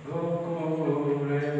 Gokule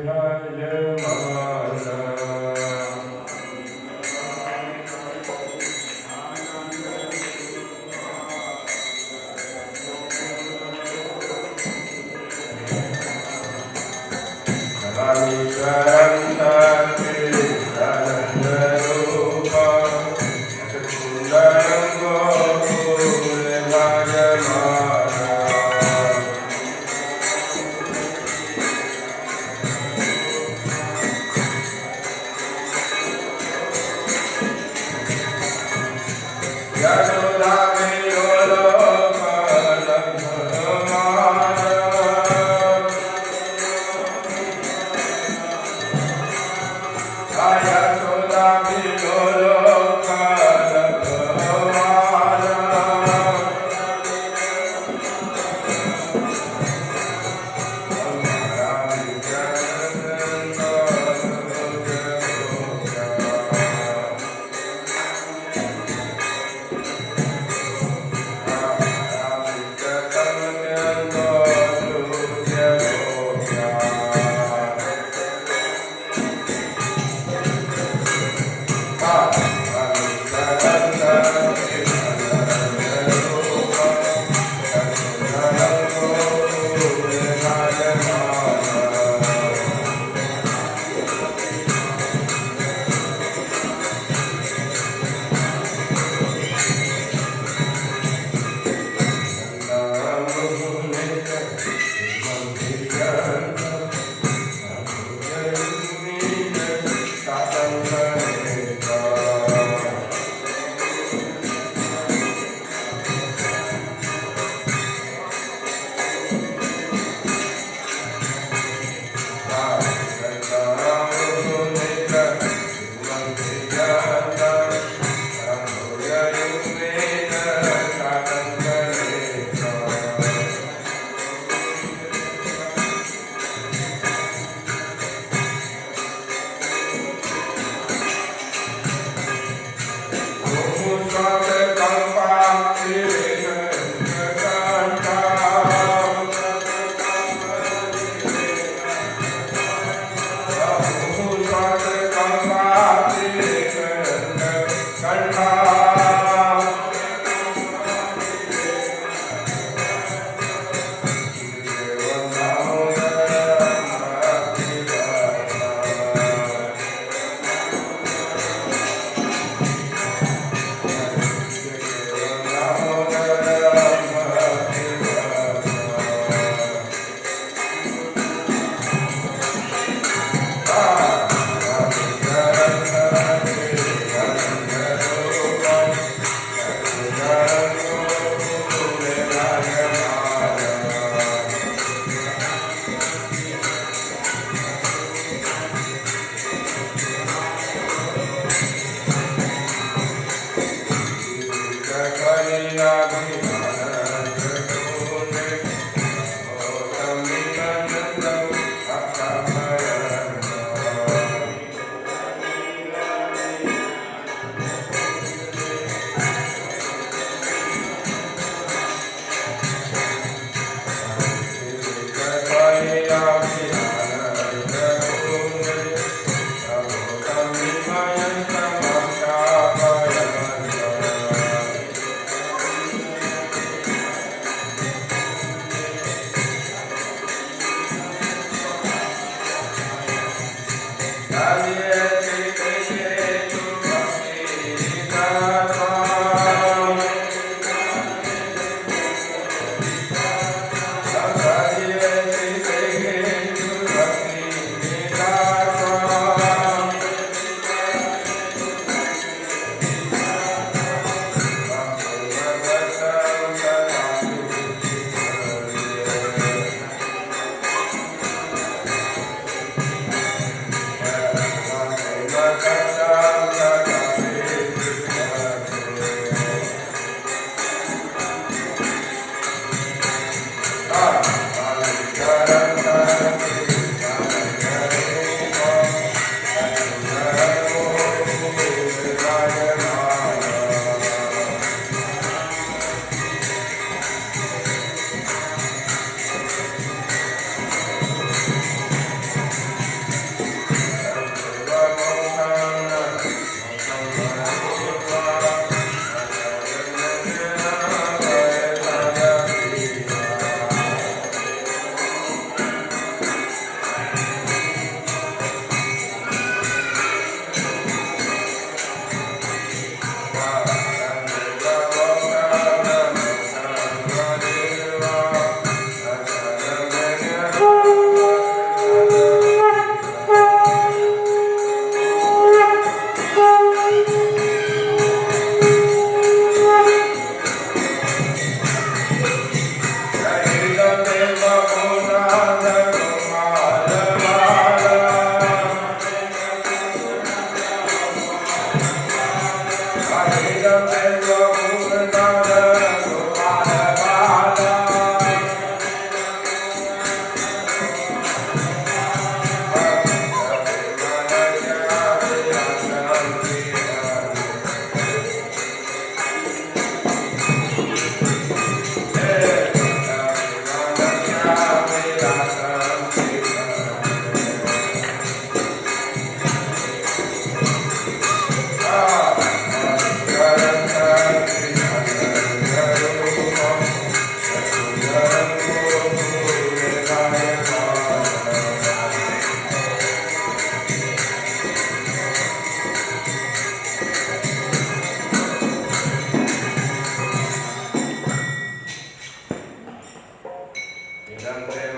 Amen.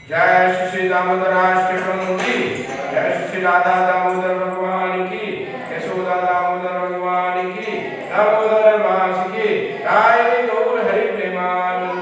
जय श्री दामोदर की, जय श्री राधा दामोदर भगवान की, यशोदा दामोदर भगवान की, दामोदर मास की, जय गौर Hari Premanand.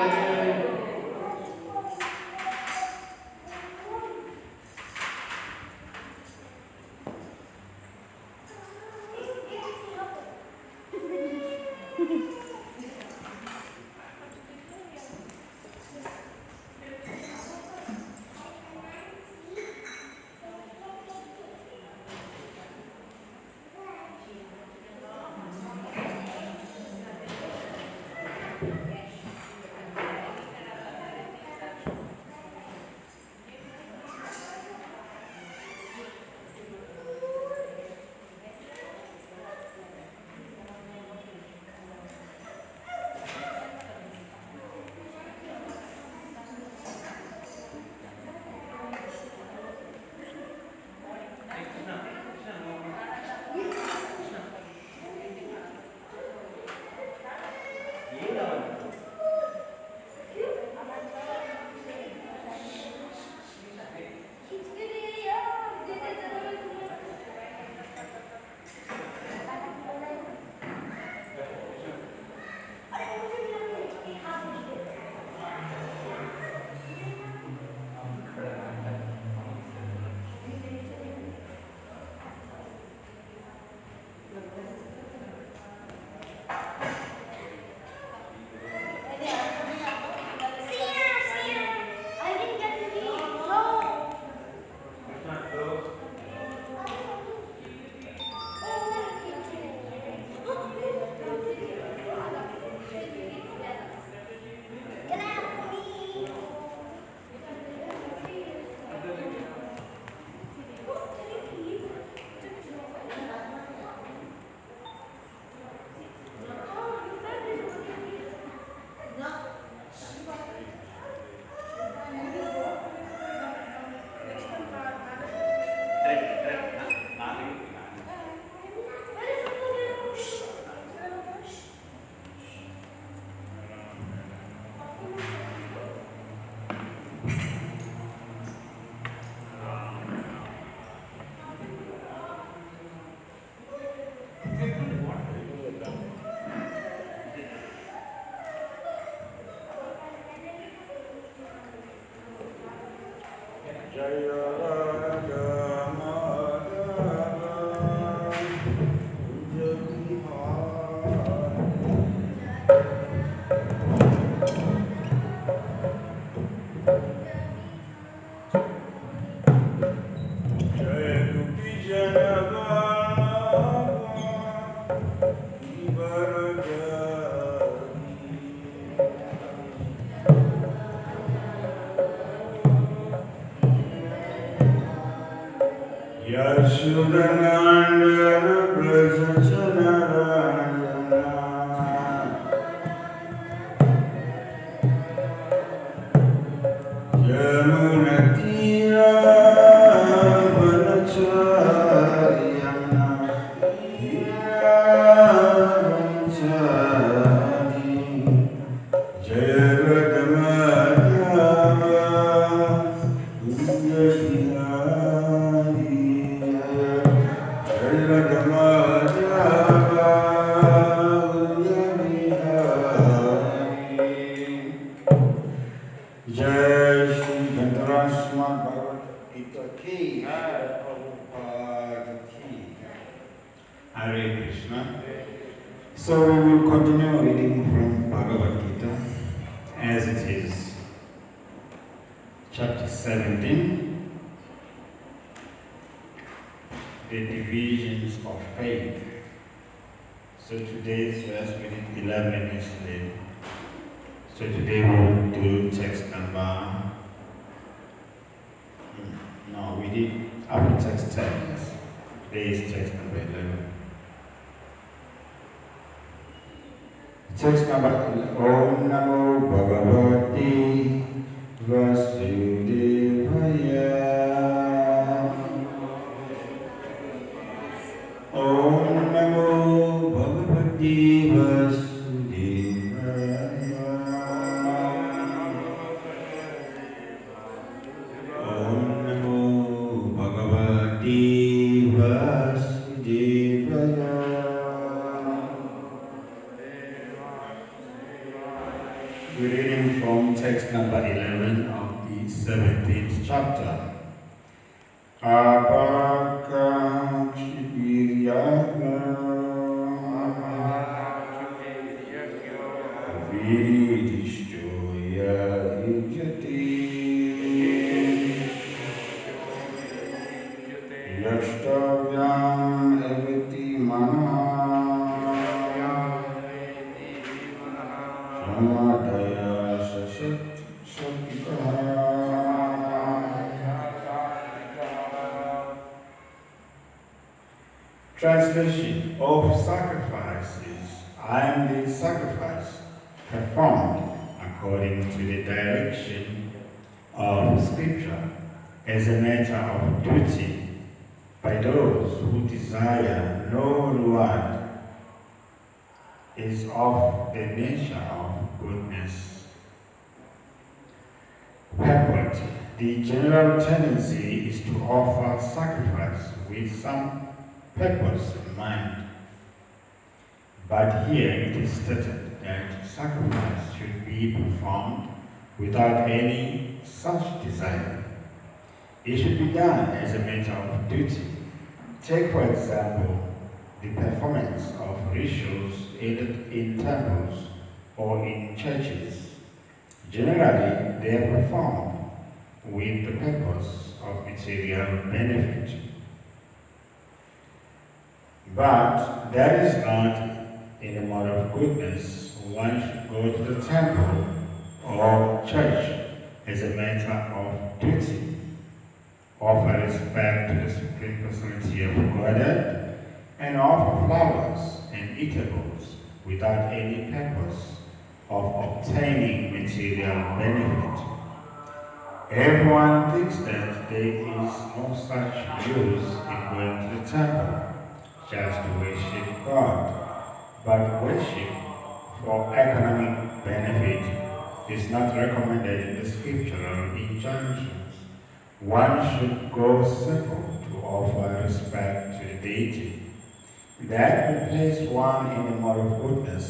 Hare Krishna. So we will continue reading from Bhagavad Gita as it is, chapter 17, the divisions of faith. So today's verse we did 11 yesterday. So today we'll do text number, no, we did after text 10, yes. Today is text number 11. Text number 11. Om Namo Bhagavate Vasudevaya. Om Namo Bhagavate Vasudevaya. Om Namo Bhagavate Vasudevaya. We're reading from text number 11 of the 17th chapter. Translation of sacrifices. I am the sacrifice performed according to the direction of Scripture as a matter of duty by those who desire no reward, is of the nature of goodness. Purport. The general tendency is to offer sacrifice with some purpose in mind. But here it is stated that sacrifice should be performed without any such desire. It should be done as a matter of duty. Take, for example, the performance of rituals in temples or in churches. Generally, they are performed with the purpose of material benefit. But that is not in a mode of goodness. One should go to the temple or church as a matter of duty, offer respect to the Supreme Personality of Godhead, and offer flowers and eatables without any purpose of obtaining material benefit. Everyone thinks that there is no such use in going to the temple just to worship God, but worship for economic benefit is not recommended in the scriptural injunctions. One should go simple to offer respect to the deity. That will place one in a mode of goodness.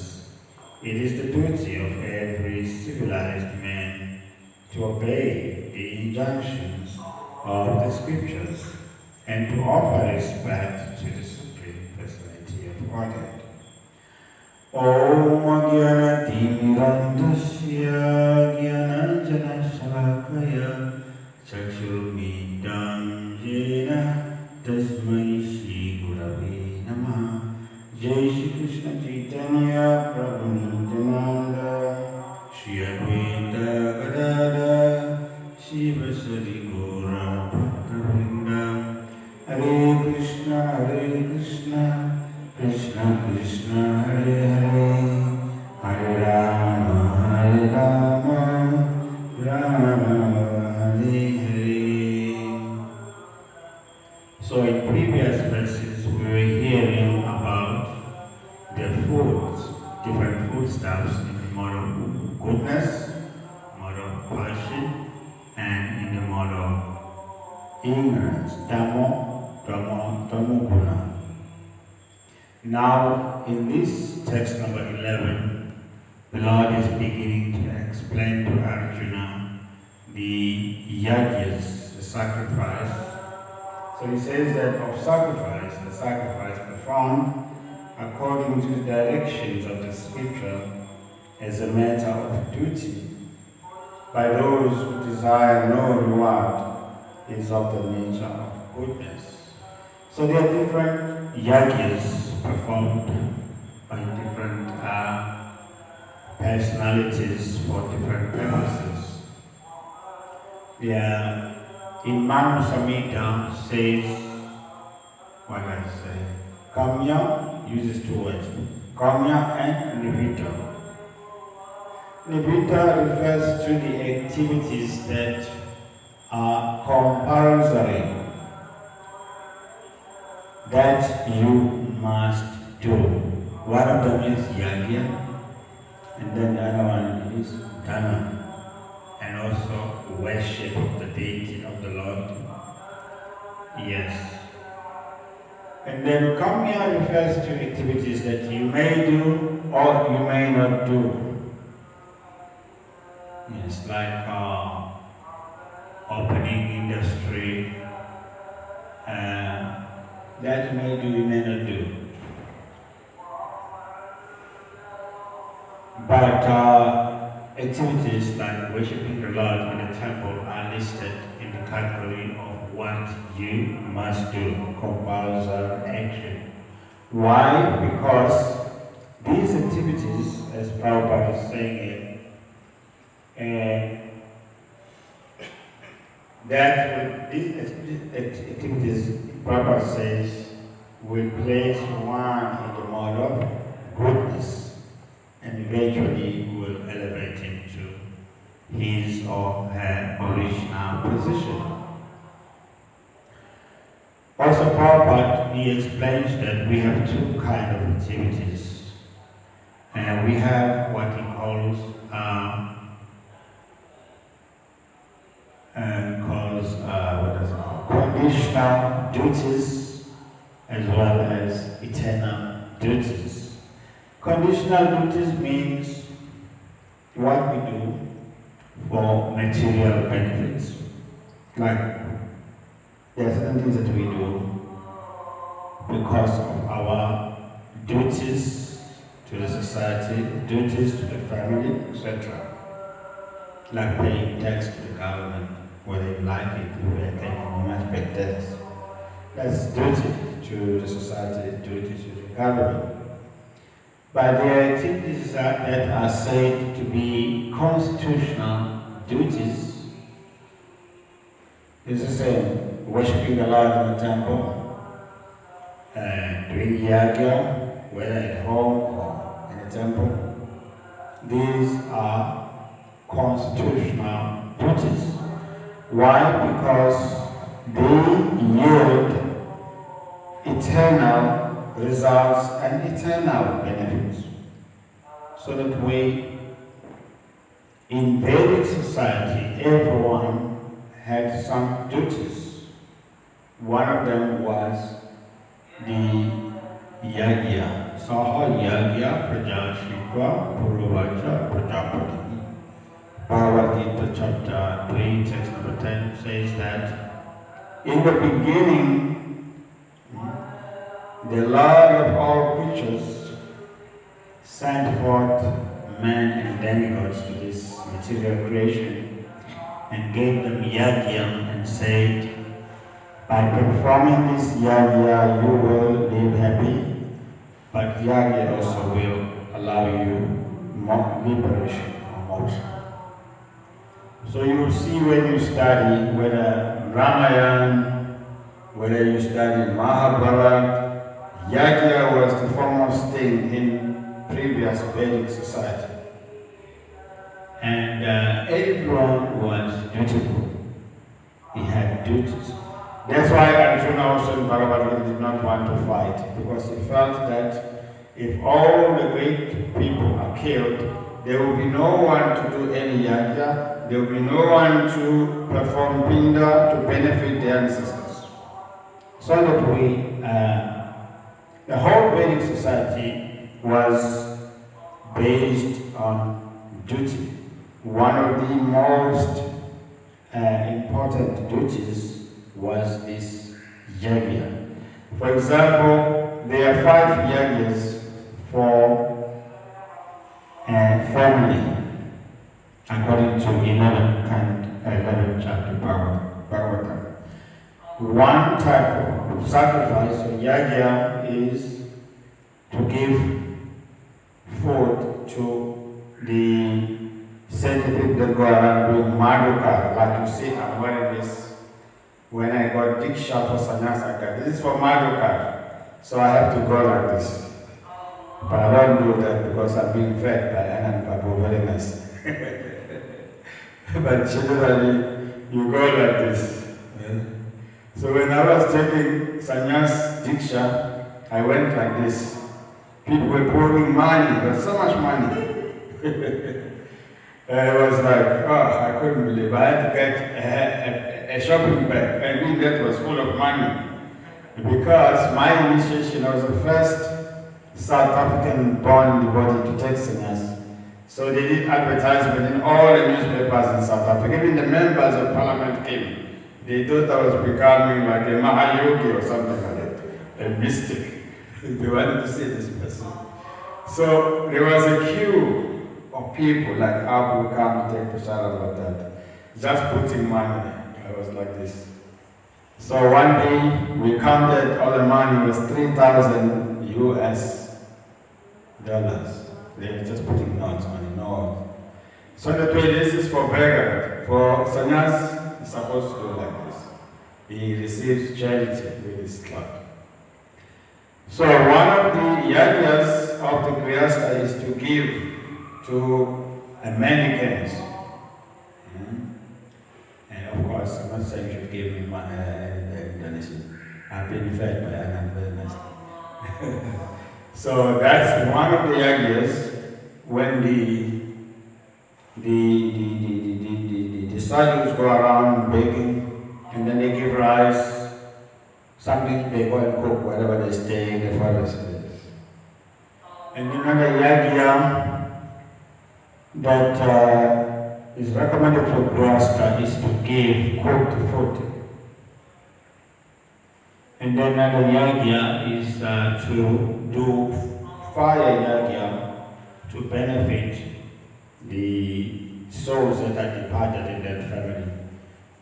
It is the duty of every civilized man to obey the injunctions of the scriptures and to offer respect to the Supreme Personality of Godhead. Om Agyanatimirandasya Gyananjana Shalakaya Chakshurumidam Jena Tasmai Shri Gurave Namah. Jai Shri Krishna Chaitanya Prabhu Nityananda Shri Advaita Gadada Shiva Sari Gaura Bhakta Vrinda. Hare Krishna foodstuffs in the mode of goodness, mode of passion, and in the mode of ignorance, tamoguna. Now, in this text number 11, the Lord is beginning to explain to Arjuna the yagyas, the sacrifice. So he says that of sacrifice, the sacrifice performed according to the directions of the scripture as a matter of duty by those who desire no reward is of the nature of goodness. So there are different yagyas performed by different personalities for different purposes. In Manu Samhita says, what I say, Kamya uses two words, Kamya and Nivita. Nivita refers to the activities that are compulsory, that you must do. One of them is yagya, and then the other one is dana, and also worship of the deity of the Lord. Yes. And then kamya refers to activities that you may do or you may not do. Yes, like opening industry, that you may do, you may not do. But activities like worshipping the Lord in the temple are listed in the category of what you must do, compulsory action. Why? Because these activities, as Prabhupada is saying that these activities, Prabhupada says, will place one in the mode of goodness and eventually will elevate him to his or her original position. Also, Prabhupada, he explains that we have two kinds of activities. And we have what he calls conditional duties as well as eternal duties. Conditional duties means what we do for material benefits. Like there are certain things that we do because of our duties to the society, duties to the family, etc. Like paying tax to the government, whether you like it, we are taking you must pay tax. That's duty to the society, duty to the government. But there are activities that are said to be constitutional duties. It's the same, worshipping the Lord in the temple, doing yagya, whether at home or in the temple. These are constitutional duties. Why? Because they yield eternal results and eternal benefits. So that way, in Vedic society, everyone had some duties. One of them was the yagya. Saha yagya prajashikva puravacha prajapati. Bhagavad Gita chapter 3, text number 10 says that in the beginning, the Lord of all creatures sent forth men and demigods to this material creation and gave them yagya and said, by performing this yagya you will live happy, but yagya also will allow you more liberation or moksha. So you will see when you study, whether Ramayana, whether you study Mahabharata, yagya was the foremost thing in previous Vedic society. And everyone was dutiful. He had duties. That's why Arjuna also in Bhagavad Gita did not want to fight, because he felt that if all the great people are killed, there will be no one to do any yagya, there will be no one to perform pinda to benefit the ancestors. So that the whole Vedic society was based on duty. One of the most important duties was this yagya. For example, there are 5 yagyas for family, according to 11th chapter Bhagavatam. One type of sacrifice or yagya is to give food to the scientific that go around doing maduka, like you see I'm wearing this. When I got diksha for sannyasa, this is for maduka, so I have to go like this. But I don't do that because I'm being fed by Anand Babu, very nice. But generally, you go like this. So when I was taking sannyas diksha, I went like this. People were pouring money, but so much money. It was like, oh, I couldn't believe. I had to get a shopping bag. I mean, that was full of money. Because my initiation, I was the first South African born devotee to take sannyas. So they did advertisement in all the newspapers in South Africa. Even the members of parliament came. They thought I was becoming like a Mahayogi or something like that, a mystic. They wanted to see this person. So there was a queue of people like how people come to take prasad like that, just putting money. I was like this. So one day we counted all the money was 3,000 US dollars. They were just putting notes on it, no. So the way this is for beggar. For sannyas, he's supposed to do like this. He receives charity with his cloth. So one of the yagyas of the Grihastha is to give to Americans. And of course, I'm not saying you should give me money donation. I've been fed by Anand very nicely. So that's one of the yagyas when the sadhus go around baking, and then they give rice, something they go and cook wherever they stay in the forest. And another yagya that is recommended for Grihastha is to give cooked food. And then another yagya is to do fire yagya to benefit the souls that are departed in that family.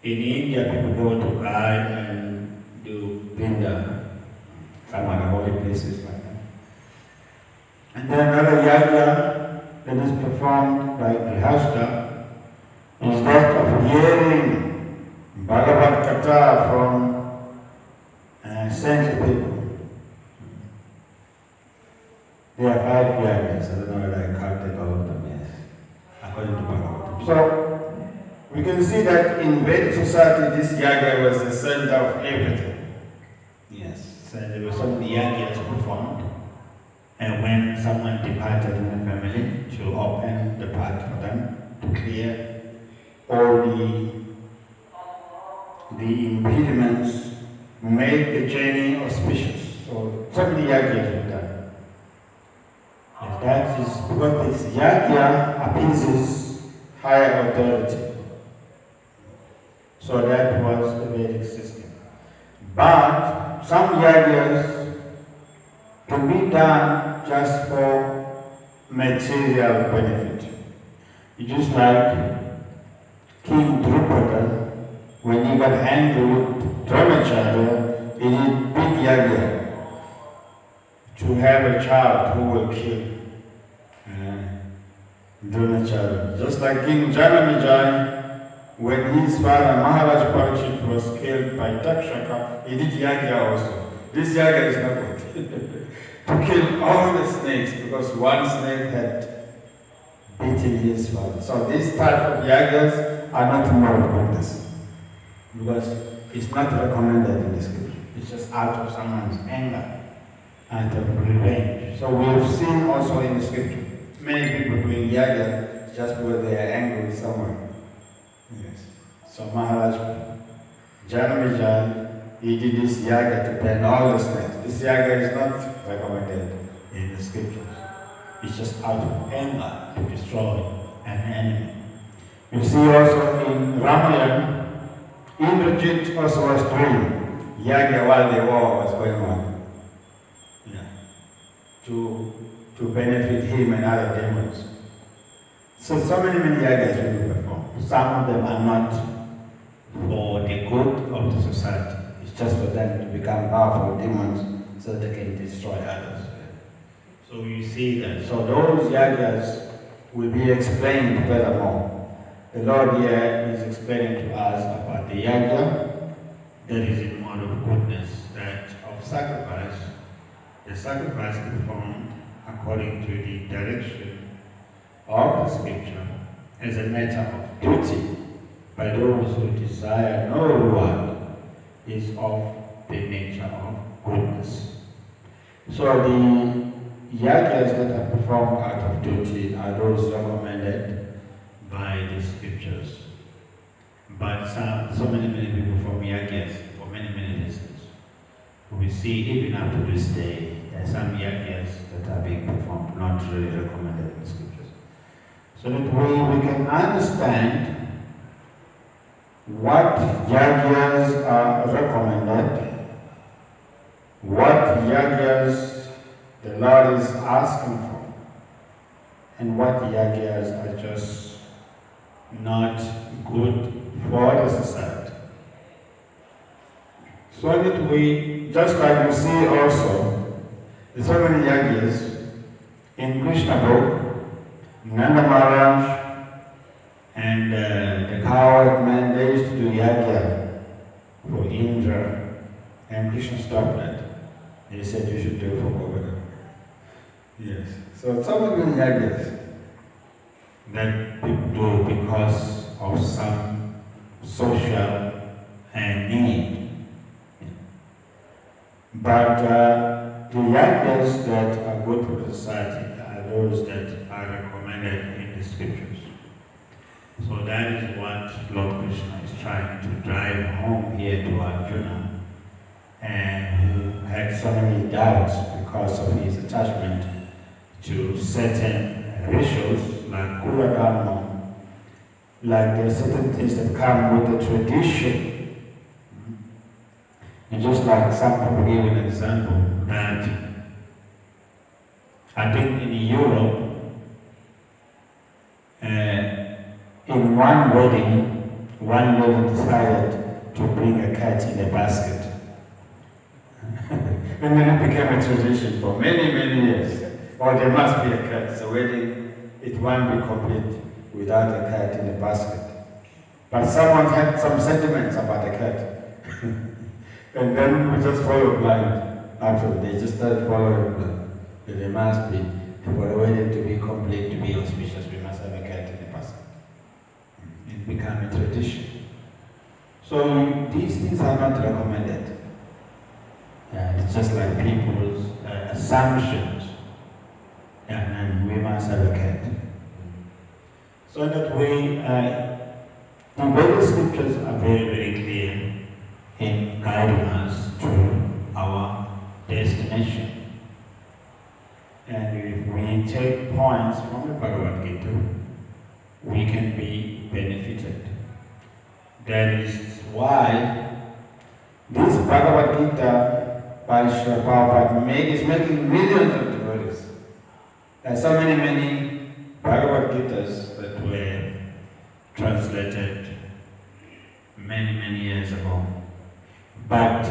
In India, people go to guide and do pinda, some other holy places like that. And then another yagya that is performed by Grihastha is that of hearing Bhagavad Katha from saintly people. There are 5 yagyas. I don't know whether I counted all of them, yes, according to Bhagavatam. So, we can see that in Vedic society, this yagya was the center of everything. Yes, so there were some yagyas performed, and when someone departed in the family, to open the path for them, to clear all the impediments, make the journey auspicious. So many yagyas were done. And that is because this yagya appeases higher authority. So that was the Vedic system. But some yagyas can be done just for material benefit. It's just like King Drupada, when he got angry with Dronacharya, he did big yagya to have a child who will kill Dronacharya. Just like King Janamejaya, when his father Maharaj Parikshit was killed by Takshaka, he did yagya also. This yagya is not good. To kill all the snakes because one snake had beaten his father. So these type of yagyas are not moral practice because it's not recommended in the scripture. It's just out of someone's anger, out of revenge. So we have seen also in the scripture many people doing yaga just because they are angry with someone. Yes. So Maharaj Janamajan, he did this yaga to ban all the snakes. This yaga is not recommended in the scriptures. It's just out of anger to destroy an enemy. You see also in Ramayana, Indrajit also was doing yaga while the war was going on. Yeah. To benefit him and other demons. So many yagas people perform. Some of them are not for the good of the society. It's just for them to become powerful demons so they can destroy others. So you see that. So those yagas will be explained furthermore. The Lord here is explaining to us about the yaga that is in mode of goodness, that of sacrifice, the sacrifice performed according to the direction of the scripture as a matter of duty by those who desire no reward is of the nature of goodness. So the yagas that are performed out of duty are those recommended by the scriptures. But so many people perform yagas for many reasons. We see even up to this day, there are some yagas that are being performed, not really recommended in the scriptures. So that we can understand what yagas are recommended, what yagas the Lord is asking for, and what yagas are just not good for the society. So that we, just like you see also, there's so many yagas in Krishna book, Nanda Maharaj and the coward man, they used to do yaga for Indra, and Krishna stopped that. He said you should do it for Govardhan. Yes. So some many yagas that people do because of some social need. But the yagas that are good for the society are those that are recommended in the scriptures. So that is what Lord Krishna is trying to drive home here to Arjuna, and who had so many doubts because of his attachment to certain rituals like Kula Dharma, like there are certain things that come with the tradition. And just like some people gave an example that I think in Europe, in one wedding, one lady decided to bring a cat in a basket. And then it became a tradition for many years. Or there must be a cat. So wedding, it won't be complete without a cat in a basket. But someone had some sentiments about the cat. And then we just follow blind. After they just started following blind. But there must be, for the wedding to be complete, to be auspicious, we must have a cat in a basket. It became a tradition. So these things are not recommended. It's just like people's assumptions. And we must have a cat. So that way, the Bible scriptures are very clear in guiding us to our destination. And if we take points from the Bhagavad Gita, we can be benefited. That is why this Bhagavad Gita by Srila Prabhupada is making millions of devotees. There are so many Bhagavad Gitas that were translated many years ago. But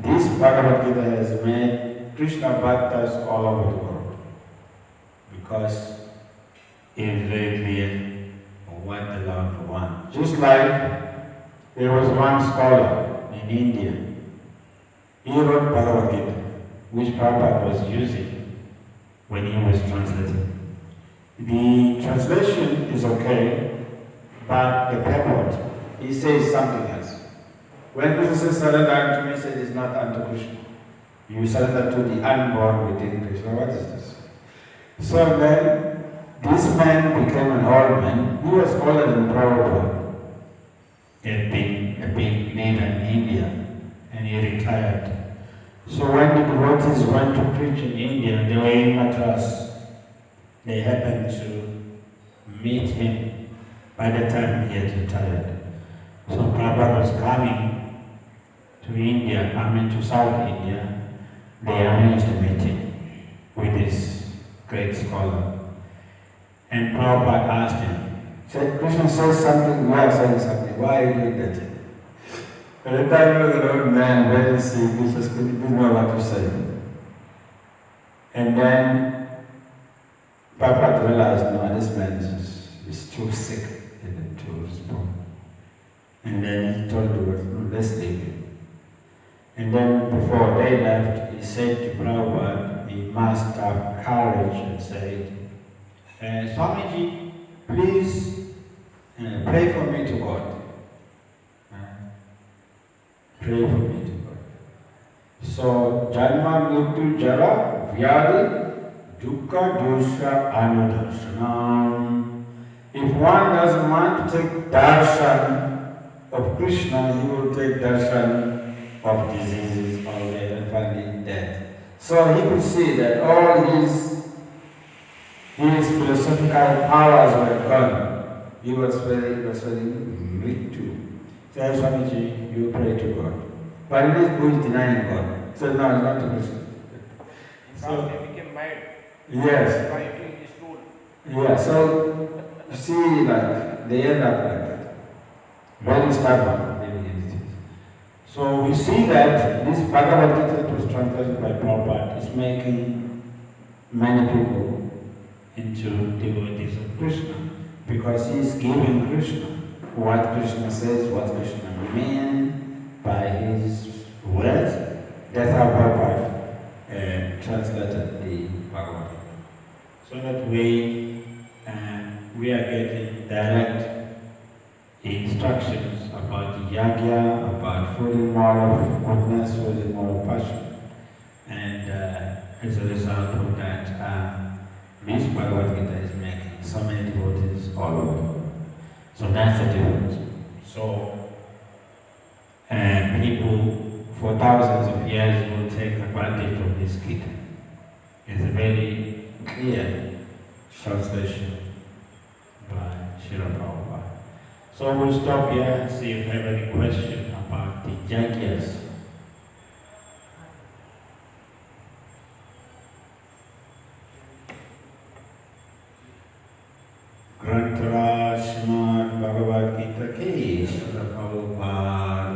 this Bhagavad Gita has made Krishna Bhaktas all over the world, because it is very clear what the Lord wants. Just like there was one scholar in India, he wrote Bhagavad Gita, which Prabhupada was using when he was translating. The translation is okay, but the purport, he says something else. When Krishna says surrender unto me, he says it's not unto Krishna. You surrender to the unborn within Krishna. What is this? So then, This man became an old man. He was older than Prabhupada. He had been a big leader in India, and he retired. So when the devotees went to preach in India, they were in Madras. They happened to meet him by the time he had retired. So Prabhupada was coming to India, to South India. They arranged a meeting with this great scholar. And Prabhupada asked him, said, Krishna says something, we are saying something, why are you doing that? At the time he was an old man, very sick, he just didn't know what to say. And then Prabhupada realized, no, this man is too sick to respond. And then he told the world, no, let's leave him. And then before they left, he said to Prabhupada, he must have courage and said, Swamiji, please pray for me to God. Pray for me to God. So, Janma Mrityu Jara Vyadi Dukkha Dosha Anudarshanam. If one doesn't want to take darshan of Krishna, he will take darshan of diseases all day and finally death. So he could see that all his philosophical powers were gone. He was very mrityu. So Swamiji, you pray to God. But it is who is denying God. So no, it's not to Krishna. So they became mad. Yes. By eating his food. Yeah, so you see, like, they end up like that. Very stubborn. So we see that this Bhagavad Gita that was translated by Prabhupada is making many people into devotees of Krishna, because he is giving Krishna what Krishna says, what Krishna means by his words. That's how Prabhupada translated the Bhagavad Gita. So that we are getting direct instructions about the yagya, about fully more of goodness, fully more of passion. And as a result of that, this Bhagavad Gita is making so many devotees all over the world. So that's the difference. So, and people for thousands of years will take advantage of this Gita. It's a very clear translation by Srila Prabhupada. So we'll stop here and see if you have any question about the yagyas. Grantara Srimad Bhagavad Gita ki Srila Prabhupada